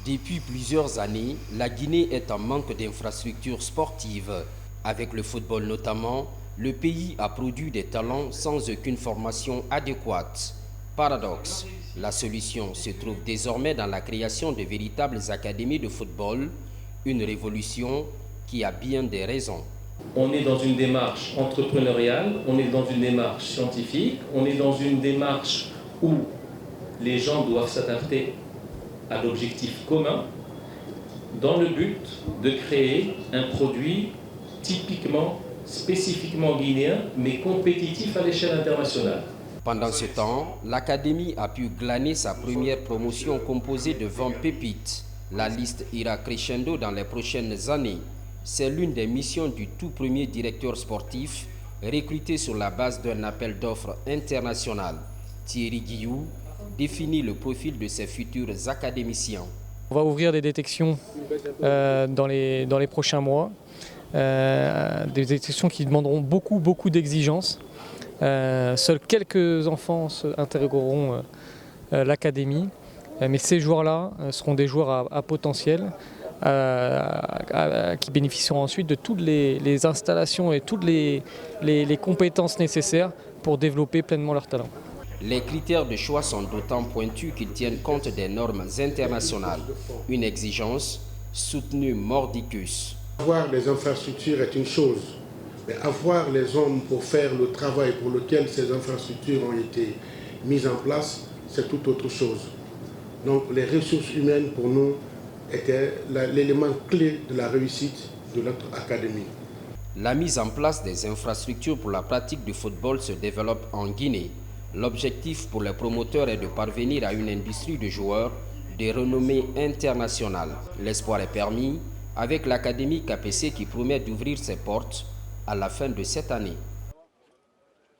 Depuis plusieurs années, la Guinée est en manque d'infrastructures sportives. Avec le football notamment, le pays a produit des talents sans aucune formation adéquate. Paradoxe, la solution se trouve désormais dans la création de véritables académies de football, une révolution qui a bien des raisons. On est dans une démarche entrepreneuriale, on est dans une démarche scientifique, on est dans une démarche où les gens doivent s'adapter à l'objectif commun dans le but de créer un produit typiquement, spécifiquement guinéen, mais compétitif à l'échelle internationale. Pendant ce temps, l'Académie a pu glaner sa première promotion composée de 20 pépites. La liste ira crescendo dans les prochaines années. C'est l'une des missions du tout premier directeur sportif, recruté sur la base d'un appel d'offres international. Thierry Guillou définit le profil de ses futurs académiciens. On va ouvrir des détections dans les prochains mois, des détections qui demanderont beaucoup d'exigences. Seuls quelques enfants intégreront l'académie, mais ces joueurs-là seront des joueurs à potentiel qui bénéficieront ensuite de toutes les installations et toutes les compétences nécessaires pour développer pleinement leur talent. Les critères de choix sont d'autant pointus qu'ils tiennent compte des normes internationales. Une exigence soutenue mordicus. Avoir des infrastructures est une chose, mais avoir les hommes pour faire le travail pour lequel ces infrastructures ont été mises en place, c'est tout autre chose. Donc les ressources humaines pour nous étaient l'élément clé de la réussite de notre académie. La mise en place des infrastructures pour la pratique du football se développe en Guinée. L'objectif pour les promoteurs est de parvenir à une industrie de joueurs de renommée internationale. L'espoir est permis avec l'Académie KPC qui promet d'ouvrir ses portes à la fin de cette année.